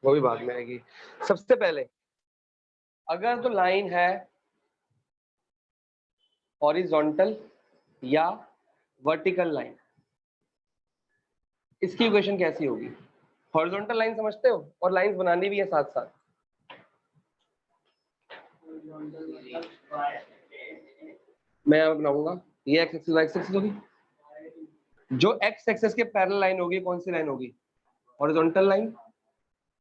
वो भी बाद में आएगी। सबसे पहले अगर तो लाइन है हॉरिजॉन्टल या वर्टिकल लाइन, इसकी इक्वेशन कैसी होगी? हॉरिजॉन्टल लाइन समझते हो, और लाइंस बनानी भी है साथ साथ। मैं अब बनाऊंगा, ये एक्स एक्सिस वाई एक्सिस होगी। जो एक्स एक्सिस के पैरेलल लाइन होगी कौन सी लाइन होगी? Horizontal line.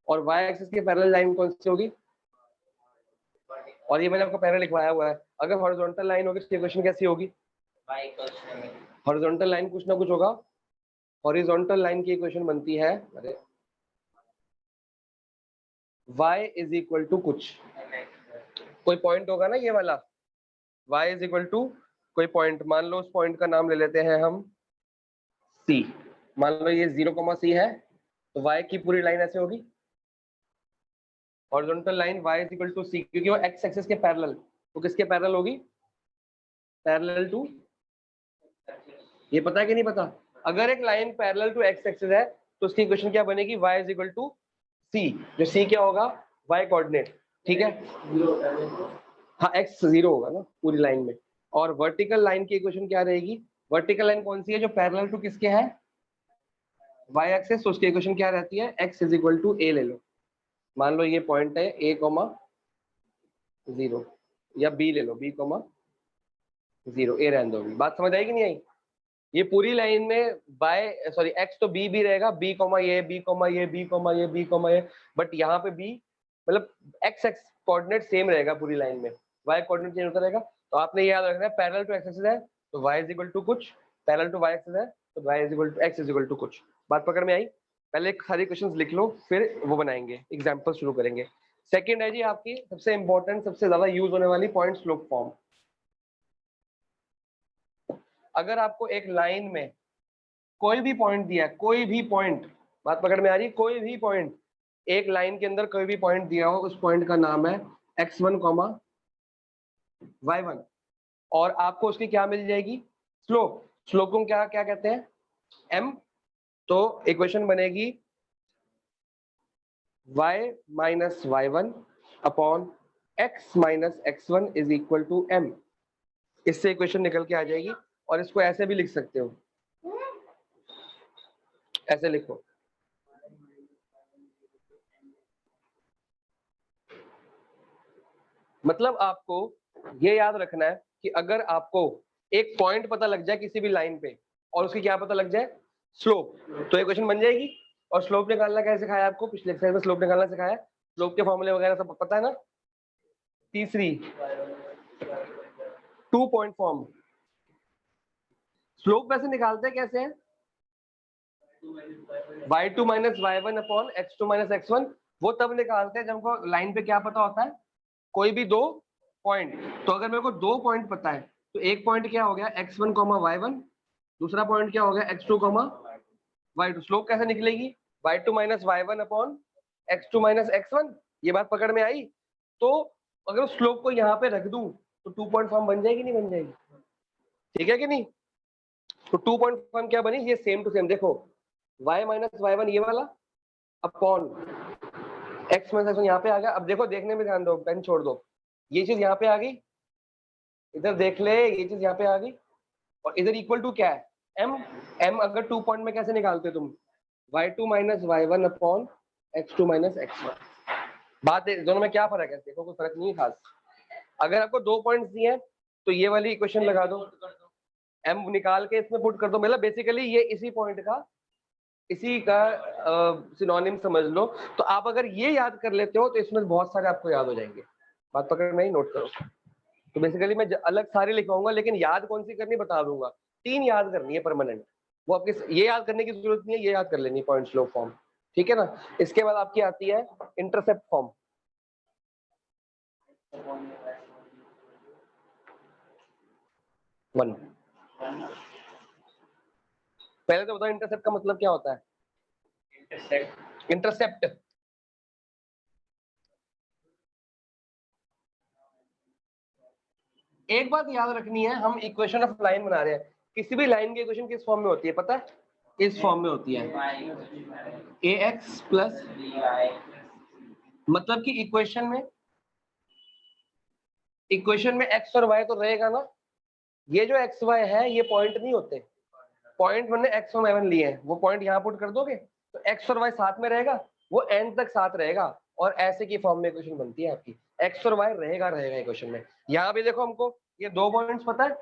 और वाई एक्सिस के पैरेलल लाइन कौन सी होगी? और ये मैंने आपको पहले लिखवाया हुआ है। अगर हॉरिजॉन्टल लाइन होगी तो इक्वेशन कैसी होगी? हॉरिजॉन्टल लाइन कुछ ना कुछ होगा। हॉरिजॉन्टल लाइन की इक्वेशन बनती है, अरे y इज इक्वल टू कुछ, कोई पॉइंट होगा ना ये वाला, y इज इक्वल टू कोई पॉइंट। मान लो उस पॉइंट का नाम ले लेते हैं हम c। मान लो ये 0, c है, तो y की पूरी लाइन ऐसे होगी। Horizontal line y is equal to c, क्योंकि वो x एक्सिस के पैरेलल, तो किसके पैरेलल होगी? पैरेलल टू, ये पता है कि नहीं पता? अगर एक line parallel to x axis है तो उसकी इक्वेशन क्या बनेगी? y is equal to c, जो c क्या होगा? y कोऑर्डिनेट, ठीक है। हाँ, x 0 होगा ना पूरी लाइन में। और वर्टिकल लाइन की इक्वेशन क्या रहेगी? वर्टिकल लाइन कौन सी है जो पैरेलल टू किसके है? y एक्सिस, तो उसकी इक्वेशन क्या रहती है? x is equal to a ले लो। मान लो ये पॉइंट है a, 0, या b ले लो, b, 0, a रहने दो। बात समझ आई कि नहीं आई? ये पूरी लाइन में x तो b भी रहेगा, b, ये b, ये b, ये b, ये, बट यहाँ पे b मतलब x कोऑर्डिनेट सेम रहेगा पूरी लाइन में, y कोऑर्डिनेट चेंज होता रहेगा। तो आपने ये याद रखना है, पैरेलल टू x एक्सिस है तो y इज इक्वल टू कुछ, पैरेलल टू y एक्सिस है तो y is equal to x is equal to कुछ। बात पकड़ में आई? पहले सारी क्वेश्चंस लिख लो, फिर वो बनाएंगे, एग्जांपल शुरू करेंगे। सेकंड है जी आपकी सबसे इंपॉर्टेंट, सबसे ज्यादा यूज होने वाली पॉइंट स्लोप फॉर्म। अगर आपको एक लाइन में कोई भी पॉइंट दिया, कोई भी पॉइंट, बात पकड़ में आ रही? कोई भी पॉइंट, एक लाइन के अंदर कोई भी पॉइंट दिया हो, उस पॉइंट का नाम है x1, y1, और आपको उसकी क्या मिल जाएगी? स्लोप। स्लोप को क्या क्या कहते हैं? m। तो इक्वेशन बनेगी y minus y1 upon x minus x1 is equal to m। इससे इक्वेशन निकल के आ जाएगी। और इसको ऐसे भी लिख सकते हो, ऐसे लिखो, मतलब आपको ये याद रखना है कि अगर आपको एक पॉइंट पता लग जाए किसी भी लाइन पे और उसकी क्या पता लग जाए? स्लोप, तो इक्वेशन बन जाएगी। और स्लोप निकालना कैसे सिखाया आपको? पिछले एक्सरसाइज में स्लोप निकालना सिखाया। स्लोप के फॉर्मूले वगैरह सब पता है ना? तीसरी 2 पॉइंट फॉर्म। स्लोप वैसे निकालते कैसे हैं? y2 minus y1 upon x2 minus x1। वो तब निकालते हैं जब हमको लाइन पे क्या पता होता है? कोई भी दो पॉइंट। तो अगर मेरे को दो पॉइंट पता है तो एक पॉइंट क्या हो गया? x1, y1, दूसरा पॉइंट क्या हो गया? x2, y2। स्लोप कैसे निकलेगी? y2 minus y1 upon x2 minus x1। ये बात पकड़ में आई? तो अगर स्लोप को यहाँ पे रख दूं तो 2 पॉइंट फॉर्म बन जाएगी, नहीं बन जाएगी? ठीक है कि नहीं? तो 2 पॉइंट फॉर्म क्या बनी? ये सेम टू सेम, देखो y माइनस y1 ये वाला अपॉन x माइनस x1 यहाँ पे आ गया। अब देखो, देखने में ध्यान दो, पेन छोड़ दो, ये चीज यहाँ पे आ गई, इधर देख ले, ये चीज यहाँ पे आ गई, और इधर इक्वल टू क्या है? m। m अगर 2 पॉइंट में कैसे निकालते तुम? y2 minus y1 upon x2 minus x1। बात है दोनों में क्या फर्क है? देखो कोई फर्क नहीं है खास। अगर आपको दो पॉइंट्स दिए हैं तो ये वाली इक्वेशन लगा दो, m निकाल के इसमें पुट कर दो। मतलब बेसिकली ये इसी पॉइंट का, इसी का सिनोनिम समझ लो। तो आप अगर ये याद कर लेते हो तो इसमें बहुत सारे आपको याद हो जाएंगे। बात पकड़ में ही, नोट करो। तो बेसिकली मैं अलग सारे लिखवाऊंगा, लेकिन याद कौन सी करनी बता दूंगा। 3 याद करनी है परमानेंट, वो आपके ये याद करने की जरूरत नहीं है, ये याद कर लेनी पॉइंट स्लोप फॉर्म, ठीक है ना? इसके बाद आपकी आती है इंटरसेप्ट फॉर्म। वन, पहले तो बताओ इंटरसेप्ट का मतलब क्या होता है? इंटरसेप्ट एक बात याद रखनी है, हम इक्वेशन ऑफ लाइन बना रहे हैं, किसी भी लाइन की इक्वेशन किस फॉर्म में होती है पता है? इस फॉर्म में होती है, ax प्लस मतलब कि इक्वेशन में एक्स और वाई तो रहेगा ना, ये जो एक्स वाई है ये पॉइंट नहीं होते, पॉइंट मैंने एक्स और वाई लिए हैं, वो पॉइंट यहाँ पुट कर दोगे तो एक्स और वाई साथ में रहेगा, वो एंड तक साथ रहेगा, और ऐसे की फॉर्म में इक्वेशन बनती है आपकी, एक्स और वाई रहेगा इक्वेशन में। यहाँ भी देखो हमको ये 2 पॉइंट्स पता है,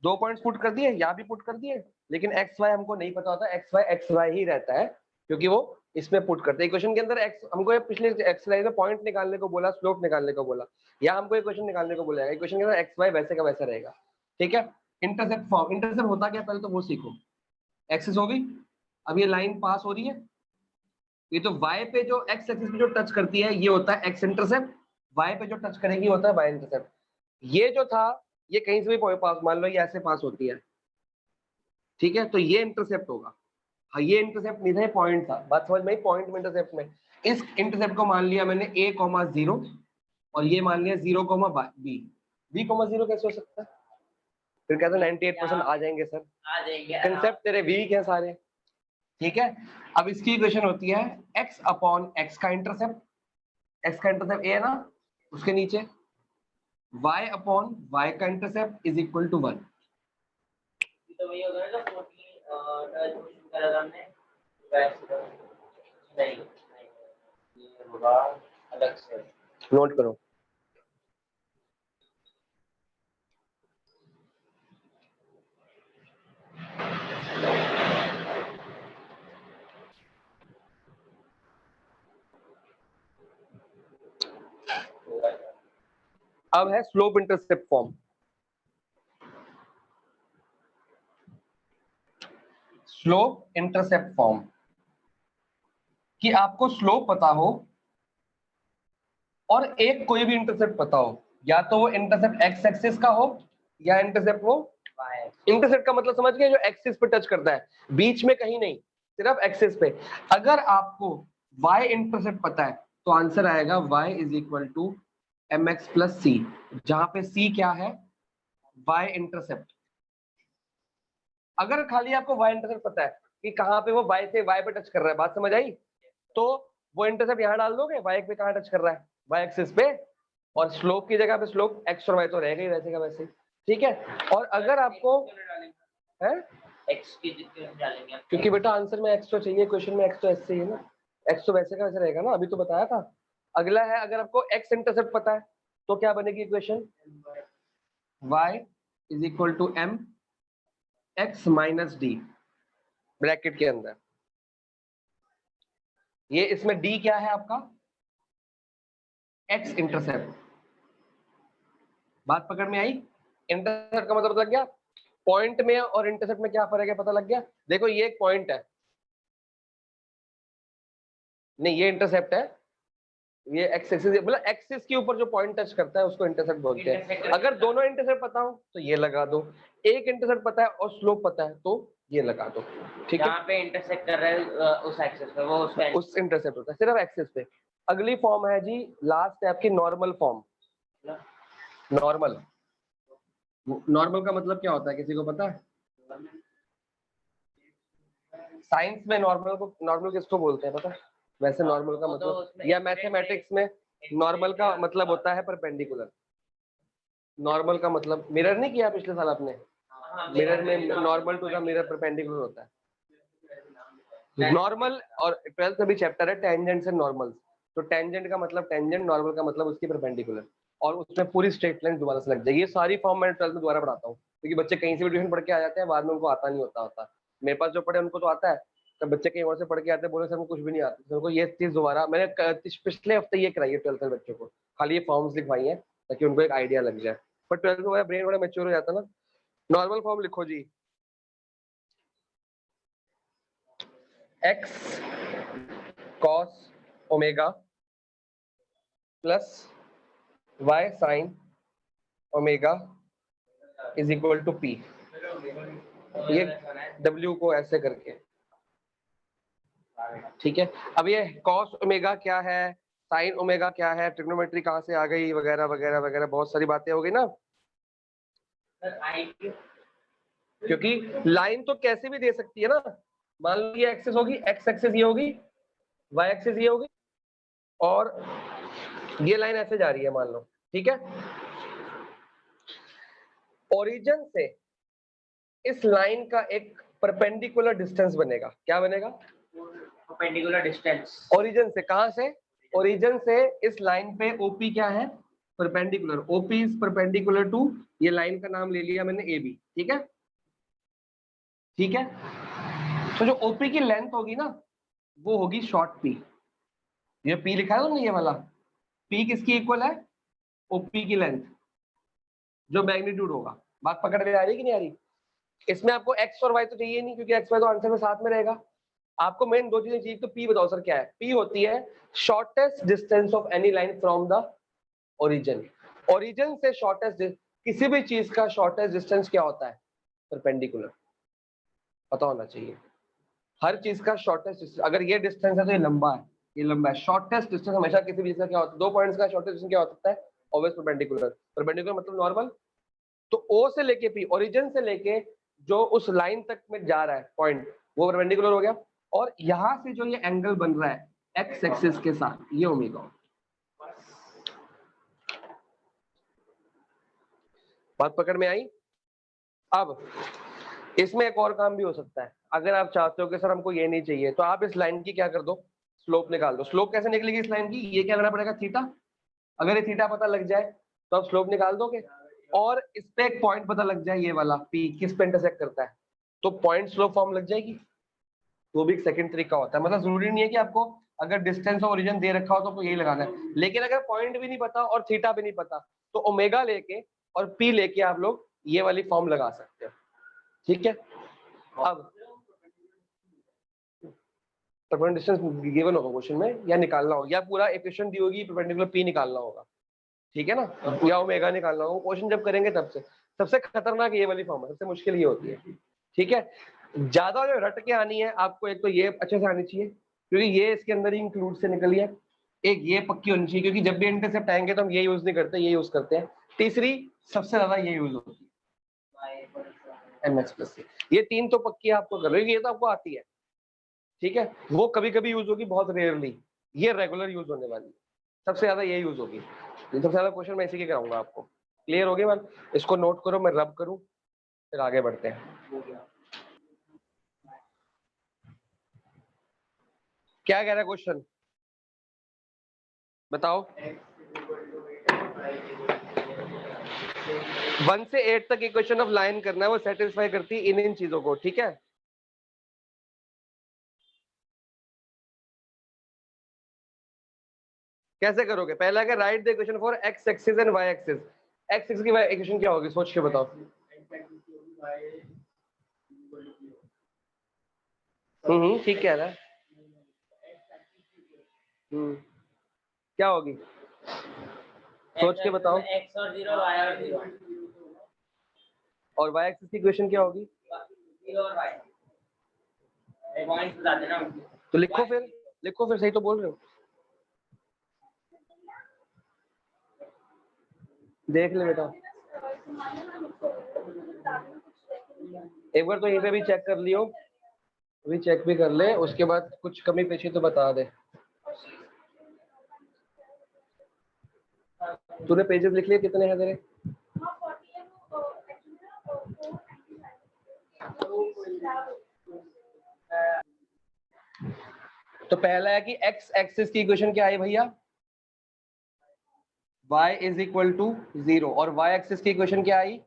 2 पॉइंट्स पुट कर दिए, यहाँ भी पुट कर दिए, लेकिन एक्स वाई हमको नहीं पता होता, एक्स वाई ही रहता है, क्योंकि वो इसमें पुट करते हैं इक्वेशन के अंदर। एक्स हमको पिछले एक्सरसाइज में पॉइंट निकालने को बोला, स्लोप निकालने को बोला, या हमको इक्वेशन निकालने को बोला, इक्वेशन के अंदर एक्स वाई वैसे का वैसा रहेगा। ठीक है, इंटरसेप्ट फॉर्म, इंटरसेप्ट होता क्या पहले तो वो सीखो। एक्सिस हो गई, अब ये लाइन पास हो रही है, ये तो y पे जो x एक्सिस पे जो टच करती है ये होता है x इंटरसेप्ट, y पे जो टच करेगी होता है y इंटरसेप्ट। ये जो था ये कहीं से भी पास, मान लो ये ऐसे पास होती है, ठीक है, तो ये इंटरसेप्ट होगा। हाँ, ये इंटरसेप्ट नहीं था, ये पॉइंट था, बात समझ में, पॉइंट में इंटरसेप्ट में इस इंटरसेप्ट को मान लिया मैंने a,0 और ये मान लिया 0,b। b,0 कैसे हो सकता है? फिर कहते हैं 98% आ जाएंगे सर, आ जाएंगे, कंसेप्ट तेरे वीक है सारे। ठीक है, अब इसकी इक्वेशन होती है x अपॉन x का इंटरसेप्ट, x का इंटरसेप्ट a है ना, उसके नीचे y अपॉन y का इंटरसेप्ट इज इक्वल टू 1। तो वही होगा ना 14 करा हमने, नहीं ये होगा अलग से, नोट करो। अब है slope intercept form. Slope intercept form कि आपको स्लोप पता हो और एक कोई भी इंटरसेप्ट पता हो, या तो वो इंटरसेप्ट एक्स एक्सिस का हो या इंटरसेप्ट वो इंटरसेप्ट का मतलब समझ गए, जो एक्सिस पे टच करता है, बीच में कहीं नहीं, सिर्फ एक्सिस पे। अगर आपको y इंटरसेप्ट पता है तो आंसर आएगा y is equal to mx plus c, जहां पे c क्या है, y इंटरसेप्ट। अगर खाली आपको y इंटरसेप्ट पता है कि कहाँ पे वो y से y पे टच कर रहा है, बात समझ आई, तो वो इंटरसेप्ट यहाँ डाल दोगे, y पे कहाँ टच कर रहा है, y एक्सिस पे, और स्लोप की जगह पे स्लोप x और y तो रहेगा ही वैसे का वैसे। ठीक है, और अगर आपको है x की जितनी डालेंगे, क्योंकि बेटा आंसर में x तो चाहिए, क्वेश्चन में x तो ऐसे ही है ना, x तो वैसे का वैसे रहेगा ना, अभी तो बताया था। अगला है, अगर आपको x इंटरसेप्ट पता है तो क्या बनेगी equation, y is equal to m x minus d, bracket के अंदर ये, इसमें d क्या है आपका, x इंटरसेप्ट। बात पकड़ में आई? इंटरसेप्ट का मतलब लग गया, पॉइंट में और इंटरसेप्ट में क्या फर्क है पता लग गया। देखो ये एक पॉइंट है, नहीं ये इंटरसेप्ट है, ये एक्स एक्सिस, मतलब एक्सिस के ऊपर जो पॉइंट टच करता है उसको इंटरसेप्ट बोलते हैं। अगर दोनों इंटरसेप्ट पता हो तो ये लगा दो, एक इंटरसेप्ट पता है और स्लोप पता है तो ये लगा दो। ठीक है, जहाँ पे इंटरसेक्ट कर रहा है उस एक्सिस पे, वो उस इंटरसेप्ट होता है सिर्फ एक्सिस पे। अगली फॉर्म है जी लास्ट है आपकी नॉर्मल फॉर्म। नॉर्मल, नॉर्मल का मतलब क्या होता है किसी को पता है? साइंस में नॉर्मल किसको बोलते हैं पता है? वैसे नॉर्मल का मतलब, या मैथमेटिक्स में नॉर्मल का मतलब होता है परपेंडिकुलर। नॉर्मल का मतलब, मिरर नहीं किया पिछले साल आपने, मिरर में normal to the mirror perpendicular होता है। नॉर्मल और 12th में भी चैप्टर है टेंजेंट्स एंड नॉर्मल्स, तो टेंजेंट का मतलब टेंजेंट, नॉर्मल का मतलब उसकी परपेंडिकुलर, और उसमें पूरी स्ट्रेट लाइन दोबारा से लग जाएगी। ये सारी फॉर्म मैं 12th में दोबारा पढ़ाता हूँ, क्योंकि बच्चे कहीं से भी ट्यूशन पढ़ के आ जाते हैं, बाद में उनको आता नहीं होता। मेरे पास जो पढ़े उनको तो आता है, तब बच्चे कहीं और से पढ़ के आते हैं, बोले सर कुछ भी नहीं आता, सर को ये चीज दोबारा मैंने पिछले हफ्ते ये कराई है 12th में बच्चों को, खाली ये फॉर्म्स लिखवाई है ताकि उनको एक आइडिया लग जाए। पर 12th में हमारा ब्रेन बड़ा मैच्योर हो जाता है ना। नॉर्मल फॉर्म लिखो जी, x cos omega plus y sin omega is equal to p। ये w को ऐसे करके, ठीक है। अब ये cos ओमेगा क्या है, sin ओमेगा क्या है, ट्रिग्नोमेट्री कहाँ से आ गई, वगैरह वगैरह वगैरह बहुत सारी बातें हो गई ना। क्योंकि लाइन तो कैसे भी दे सकती है ना, मान लो ये एक्सिस होगी, एक्स एक्सिस ये होगी, वाई एक्सिस ये होगी, और ये लाइन ऐसे जा रही है मान लो, ठीक है। ओरिजिन से इस लाइन का एक परपेंडिकुलर डिस्टेंस बनेगा। क्या बनेगा? Perpendicular distance. ओरिजिन से, कहां से? ओरिजिन से इस लाइन पे ओपी क्या है? Perpendicular. OP is perpendicular to, ये लाइन का नाम ले लिया मैंने ए बी, ठीक है, ठीक है। तो जो ओपी की लेंथ होगी ना वो होगी शॉर्ट पी। ये पी लिखा है ना ये वाला, पी किसकी इक्वल है? ओपी की लेंथ, जो मैग्नीट्यूड होगा। बात पकड़ में आ रही कि नहीं आ रही? इसमें आपको एक्स और वाई तो चाहिए नहीं, क्योंकि एक्स वाई तो आंसर में साथ में रहेगा। आपको मेन दो चीजें चाहिए। तो पी बताओ सर क्या है? पी होती है shortest distance of any line from the origin. Origin से शॉर्टेस्ट, किसी भी चीज का शॉर्टेस्ट डिस्टेंस क्या होता है? परपेंडिकुलर। पता होना चाहिए हर चीज का शॉर्टेस्ट। अगर ये डिस्टेंस है तो ये लंबा है, ये लंबा है। शॉर्टेस्ट डिस्टेंस हमेशा किसी भी चीज का क्या होता है? दो पॉइंट्स का शॉर्टेस्ट डिस्टेंस क्या हो सकता है? Always perpendicular. परपेंडिकुलर मतलब नॉर्मल। तो ओ से लेके पी, ओरिजिन से लेके जो उस लाइन तक में जा रहा है पॉइंट, वो परपेंडिकुलर हो गया। और यहां से जो ये एंगल बन रहा है एक्स एक्सिस के साथ, ये ओमेगा। बात पकड़ में आई? अब इसमें एक और काम भी हो सकता है। अगर आप चाहते हो कि सर हमको ये नहीं चाहिए, तो आप इस लाइन की क्या कर दो? स्लोप निकाल दो। स्लोप कैसे निकलेगी इस लाइन की? ये क्या लेना पड़ेगा? थीटा। अगर ये थीटा पता लग जाए तो आप स्लोप निकाल दोगे। और इस पे एक पॉइंट पता लग जाए, ये वाला पी किस पे इंटरसेक्ट करता है, तो पॉइंट स्लोप फॉर्म लग जाएगी। वो भी एक सेकंड तरीका होता है। मतलब जरूरी नहीं है कि आपको अगर डिस्टेंस और ओरिजिन दे रखा हो तो यही लगाना है। लेकिन अगर पॉइंट भी नहीं पता और थीटा भी नहीं पता, तो ओमेगा लेके और पी लेके आप लोग ये वाली फॉर्म लगा सकते हो, ठीक है। अब परपेंडिकुलर डिस्टेंस गिवन होगा क्वेश्चन में, या निकालना होगा, या पूरा इक्वेशन दी होगी परपेंडिकुलर पी निकालना होगा, ठीक है ना, या ओमेगा निकालना होगा। क्वेश्चन जब करेंगे तब से। सबसे खतरनाक ये वाली फॉर्म है, सबसे मुश्किल ये होती है, ठीक है। ज्यादा जो रट के आनी है आपको, एक तो ये अच्छे से आनी चाहिए क्योंकि ये इसके अंदर ही इंक्लूड से निकली है। एक ये पक्की होनी चाहिए क्योंकि जब भी इंटरसेप्ट आएंगे तो हम ये यूज नहीं करते, ये यूज करते हैं। तीसरी सबसे ज्यादा ये यूज होती है, एमएक्स प्लस। ये तीन तो पक्की आपको कर लो, ये तो आपको आती है, ठीक है। वो कभी कभी यूज होगी, बहुत रेयरली। ये रेगुलर यूज होने वाली है, सबसे ज्यादा ये यूज होगी। सबसे ज्यादा क्वेश्चन मैं इसी के कराऊंगा आपको। क्लियर हो गया मैम? इसको नोट करो, मैं रब करूं, फिर आगे बढ़ते हैं। क्या कह रहा है क्वेश्चन बताओ? 1 से 8 तक इक्वेशन ऑफ लाइन करना है, वो सेटिस्फाई करती है इन चीजों को, ठीक है। कैसे करोगे? पहला क्या, write the equation for x axis and y axis. X axis की इक्वेशन क्या होगी सोच के बताओ। ठीक कह रहा है। क्या होगी सोच के बताओ। एक्स और 0, वाई और 0। और वाई एक्सिस की इक्वेशन क्या होगी? 0 और y। पॉइंट्स बता देना। तो लिखो फिर, लिखो फिर, सही तो बोल रहे हो। देख ले बेटा, एक बार तो यहीं पे भी चेक कर लियो, अभी चेक भी कर ले, उसके बाद कुछ कमी पेशी तो बता दे। तूने पेजेस लिख लिए? कितने हैं तेरे? तो पहला है कि एक्स एक्सिस की इक्वेशन क्या आई भैया? y is equal to 0। और y एक्सिस की इक्वेशन क्या आई?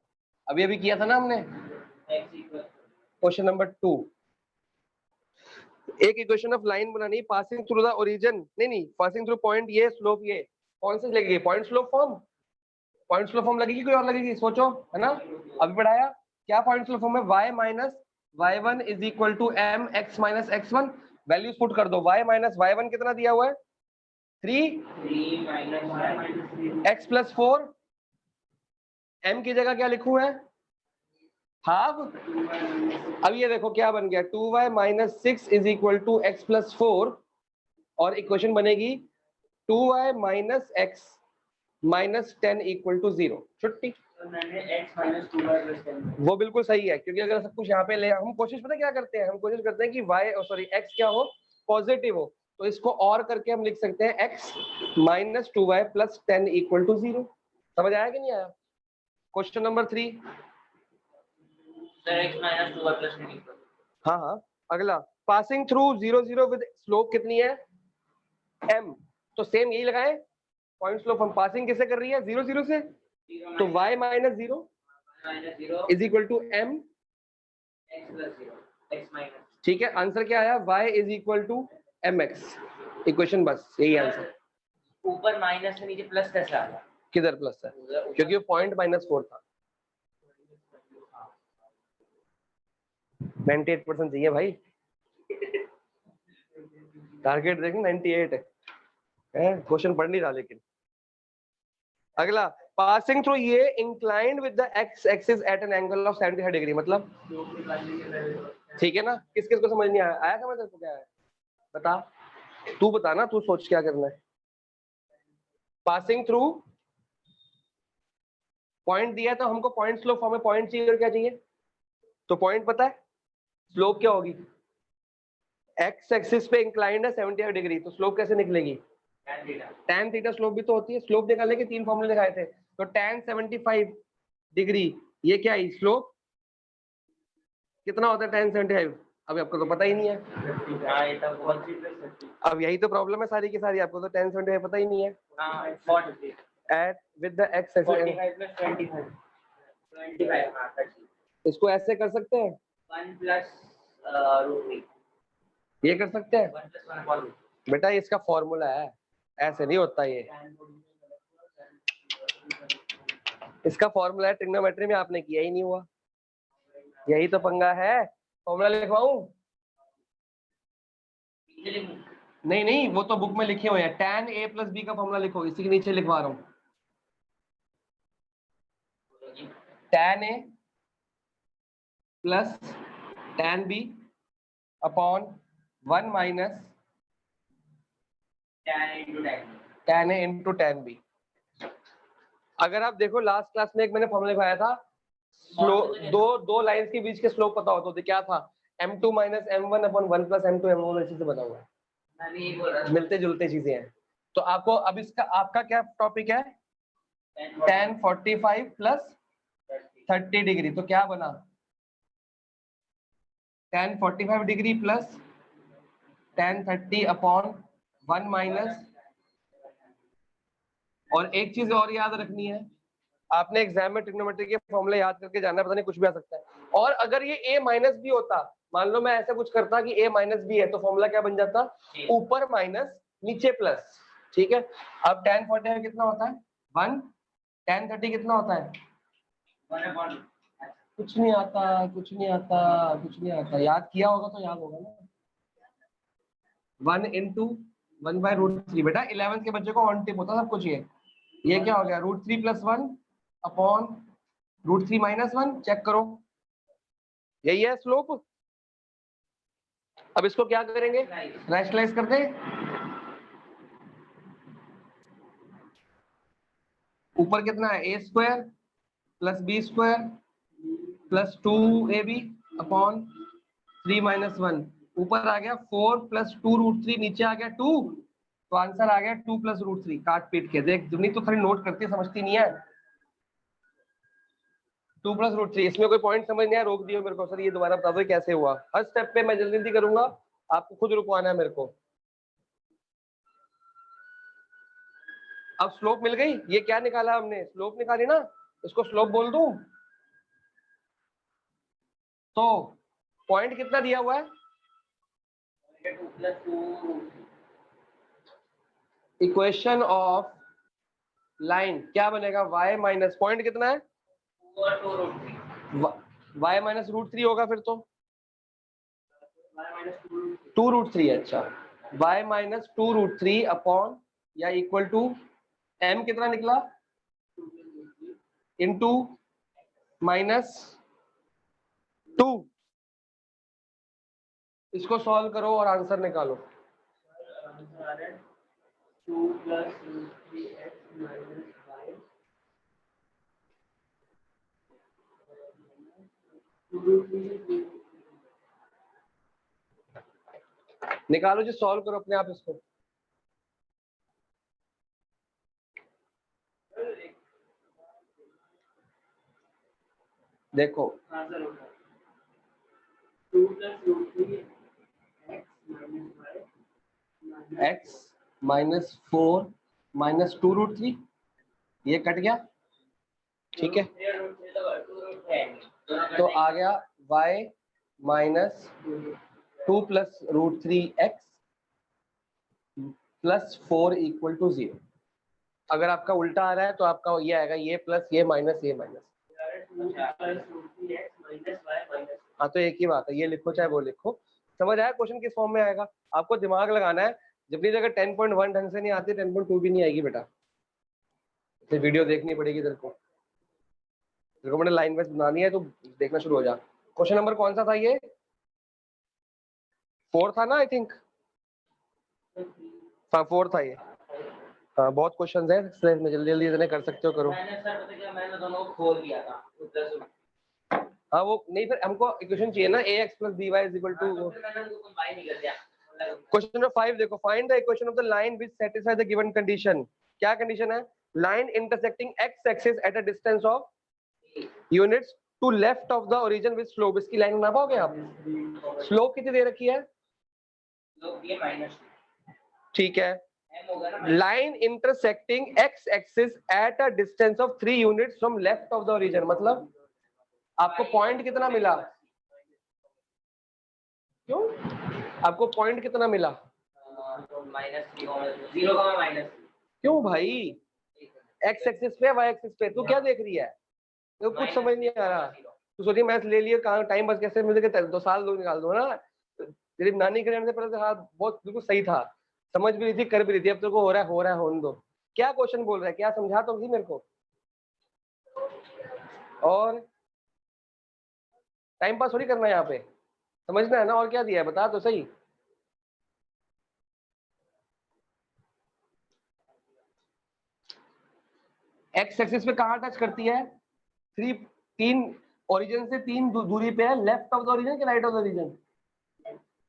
अभी अभी किया था ना हमने, क्वेश्चन नंबर 2। एक इक्वेशन ऑफ लाइन बनानी, पासिंग थ्रू द ओरिजिन, नहीं पासिंग थ्रू पॉइंट, ये स्लोप, ये कौन सी लगेगी? Point slope form. Point slope form लगेगी, कोई और लगेगी? सोचो, है ना। अभी पढ़ाया क्या पॉइंट स्लोप फॉर्म है? y minus y1 is equal to m x minus x1। Values put कर दो। y माइनस y1 कितना दिया हुआ है? 3 x प्लस 4। m की जगह क्या लिखूं है? हाफ। अब ये देखो क्या बन गया, 2y minus 6 is equal to x plus 4। और इक्वेशन बनेगी 2y minus x minus 10 equal to 0। छुट्टी। वो बिल्कुल सही है, क्योंकि अगर सब कुछ यहाँ पे ले, हम कोशिश पता क्या करते हैं, हम कोशिश करते हैं कि y सॉरी x क्या हो? पॉजिटिव हो। तो इसको और करके हम लिख सकते हैं x minus 2y plus 10 equal to 0। समझ आया कि नहीं आया? Question number 3। Sir x minus 2y plus 10 equal. हाँ हाँ, अगला पासिंग थ्रू 0 0 विद स्लोप कितनी है m, तो सेम यही लगाएं। पॉइंट स्लोप हम पासिंग किससे कर रही है 0 0 से, तो y minus 0 is equal to m x plus 0 x minus. ठीक है, आंसर क्या आया y is equal to mx। Equation बस यही आंसर। ऊपर माइनस से नीचे प्लस कैसे आ गया? किधर प्लस है? क्योंकि वो पॉइंट -4 था। 98% चाहिए भाई, टारगेट देखें 98 है। क्वेश्चन पढ़ नहीं रहा लेकिन। अगला पासिंग थ्रू ये inclined with the x axis eight an angle of 75 degree, मतलब ठीक है ना? किस किस को समझ नहीं आया? आया समझ को क्या है? बता, तू बता ना, तू सोच क्या करना है। पासिंग थ्रू पॉइंट दिया तो हमको पॉइंट स्लोप फॉर्म में पॉइंट चाहिए और क्या चाहिए, तो पॉइंट पता है, स्लोप क्या होगी? एक्स एक्सिस पे इंक्लाइंड है 75 डिग्री, तो स्लोप कैसे निकलेगी? tan थीटा स्लोप भी तो होती है। स्लोप निकालने के 3 फॉर्मूले दिखाए थे, तो tan 75 डिग्री ये क्या है स्लोप, कितना होता है tan 75? अभी आपको तो पता ही नहीं है। अब यही तो प्रॉब्लम है सारी की सारी, आपको तो tan 75 पता ही नहीं है। At with the x axis 45 plus 25 25 इसको ऐसे कर सकते हैं, 1 प्लस √3 ये कर सकते हैं 1 प्लस 1 अपॉन √3। बेटा, इसका फॉर्मूला है, ऐसे नहीं होता ये। इसका फॉर्मूला है, ट्रिग्नोमेट्री में आपने किया ही नहीं हुआ, यही तो पंगा है। फॉर्मूला लिखवाऊं? नहीं नहीं, वो तो बुक में लिखे हुए हैं। tan a प्लस बी का फॉर्मूला लिखो, इसी के नीचे लिखवा रहा हूँ। tan a plus tan b upon 1 minus tan a into tan b। अगर आप देखो लास्ट क्लास में एक मैंने फॉर्मूला लिखवाया था, दो लाइंस के बीच के स्लोप पता हो तो क्या था, m2 minus m1 upon 1 plus m2 m1, इसी से बना हुआ है, मिलते जुलते चीजें हैं। तो आपको अब इसका आपका क्या टॉपिक है, tan 45 प्लस 30 डिग्री, तो क्या बना tan 45 degree plus tan 30 upon 1 minus. और एक चीज और याद रखनी है, आपने एग्जाम में ट्रिग्नोमेट्री के फॉर्मूले याद करके जाना है, पता नहीं कुछ भी आ सकता है। और अगर ये a माइनस बी होता, मान लो मैं ऐसा कुछ करता कि a माइनस बी है, तो फॉर्मूला क्या बन जाता, ऊपर माइनस नीचे प्लस। ठीक है, अब tan 45 कितना होता है 1, tan 30 कितना होता है 1 कुछ नहीं आता, कुछ नहीं आता, कुछ नहीं आता। याद किया होगा तो याद होगा ना, 1 इंटू 1/√3। बेटा 11th के बच्चे को ऑन टिप होता सब कुछ। ये क्या हो गया √3 प्लस 1 अपॉन √3 माइनस 1, चेक करो, यही है स्लोप। अब इसको क्या करेंगे, रैशनलाइज कर दे। ऊपर कितना है a square plus b square plus 2ab upon 3 minus 1। ऊपर आ गया 4 प्लस 2√3, नीचे आ गया 2, तो आंसर आ गया 2 प्लस √3। काट पीट के देख, दुनी तो खाली नोट करती समझती नहीं है। 2 प्लस √3, इसमें कोई पॉइंट समझ नहीं आया, रोक दियो मेरे को, सर ये दोबारा बता दो कैसे हुआ। हर स्टेप पे मैं जल्दी जल्दी करूंगा, आपको खुद रुकवाना है मेरे को। अब स्लोप मिल गई, ये क्या निकाला हमने, स्लोप निकाली ना, इसको स्लोप बोल दूं। तो पॉइंट कितना दिया हुआ है, इक्वेशन ऑफ लाइन क्या बनेगा, y माइनस पॉइंट कितना है, y माइनस √3 होगा फिर तो 2√3। अच्छा, y माइनस 2√3 अपॉन या इक्वल टू m कितना निकला इंटू माइनस 2। इसको सॉल्व करो और आंसर निकालो। 2 प्लस √3x माइनस 5 2√3 निकालो जी, सॉल्व करो अपने आप इसको। देखो हाँ सर, 2 + √3 x -4 -2√3 ये कट गया, ठीक है। तो आ गया y -2 + √3x + 4 = 0। अगर आपका उल्टा आ रहा है तो आपका ये आएगा, ये प्लस ये माइनस ये माइनस। हाँ तो एक ही बात है, ये लिखो चाहे वो लिखो। समझ आया क्वेश्चन किस फॉर्म में आएगा? आपको दिमाग लगाना है। जब भी जगह 10.1 ढंग से नहीं आती, 10.2 भी नहीं आएगी बेटा। तो वीडियो देखनी पड़ेगी तेरे को मैंने लाइन वाइज बनानी है, तो देखना शुरू हो जा। क्वेश्चन नंबर कौन सा था ये? 4 था ना, आई थिंक। हाँ 4 था ये। हाँ बहुत क्वेश्चंस है, इसलिए जल्दी जल्दी इतने कर सकते हो करो। मैंने सर पता क्या, मैंने दोनों को खोल दिया था। हाँ वो नहीं, फिर हमको इक्वेशन चाहिए ना, ax + by = क्वेश्चन नंबर 5 देखो। Find the equation of the line which satisfy the given condition. क्या कंडीशन है? Line intersecting x axis at a distance of units to left of the origin with slope. इसकी line बना पाओगे आप? Slope कितनी दे रखी है? ठीक है। Line intersecting x axis at a distance of 3 units from left of the origin, मतलब आपको पॉइंट कितना मिला? क्यों आपको पॉइंट कितना मिला? -3, क्यों भाई? x एक्सिस पे y एक्सिस पे तू क्या देख रही है? तो कुछ समझ नहीं आ रहा। तू सोचिए मैथ्स ले लिए, कहाँ टाइम बस कैसे मिल के 2 साल दो निकाल दो ना। तेरी नानी के रहने से पहले हाँ बहुत बिल्कुल सही था, समझ भी रही थी, कर भी रही थी। अब तेरे को हो रहा है होने दो। क्या क्वेश्चन बोल रहा है, क्या समझा तो सही मेरे को। और टाइम पास थोड़ी करना है यहाँ पे, समझना है ना। और क्या दिया है बता तो सही। एक्स एक्सिस पे कहाँ टच करती है? 3 ओरिजिन से 3 दूरी पे है, लेफ्ट ऑफ द ओरिजिन के राइट ऑफ द ओरिजिन।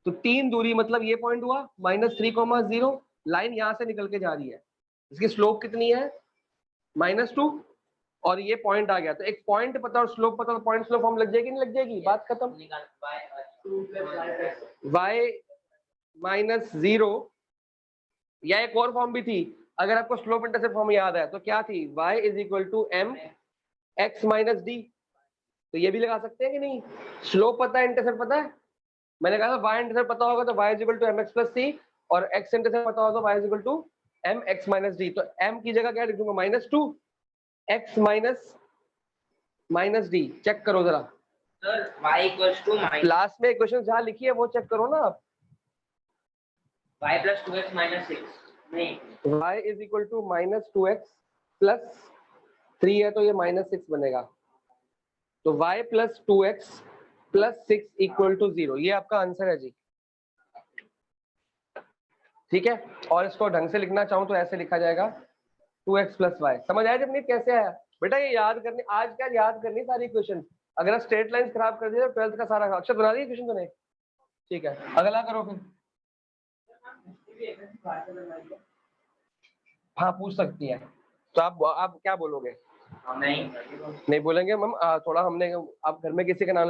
तो 3 दूरी मतलब ये पॉइंट हुआ -3, 0। लाइन यहाँ से निकल के जा रही है, इसकी स्लोप कितनी है? -2। और ये पॉइंट आ गया, तो एक पॉइंट पता और स्लोप पता, तो पॉइंट स्लोप फॉर्म लग जाएगी नहीं लग जाएगी? बात खत्म। y -0 या एक और फॉर्म भी थी, अगर आपको स्लोप इंटरसेप्ट फॉर्म याद है तो क्या थी? y = mx - d। तो ये भी लगा सकते हैं कि नहीं? स्लोप पता है, इंटरसेप्ट पता है। मैंने कहा था y इंटरसेप्ट पता होगा तो y = mx + c, और x इंटरसेप्ट पता होगा तो y = mx - d। तो m की जगह क्या लिख दूंगा? -2 x - d। चेक करो जरा सर, y = लास्ट में इक्वेशन जहां लिखी है वो चेक करो ना आप। y + 2x - 6 नहीं, y = -2x + 3 है तो ये -6 बनेगा। तो y + 2x + 6 = 0। ये आपका आंसर है जी, ठीक है। और इसको ढंग से लिखना चाहूँ तो ऐसे लिखा जाएगा 2x + y। समझ आया जब नहीं कैसे आया? बेटा ये याद करनी, आज क्या याद करनी सारी क्वेश्चन। अगर आप स्ट्रेट लाइन खराब कर दिए तो 12th का सारा अक्षर बना दिए क्वेश्चन तूने। ठीक है, अगला करो फिर। हाँ पूछ सकती है। तो आप क्या बोलोगे? नहीं नहीं बोलेंगे मैम, थोड़ा हमने आप घर में किसी का नाम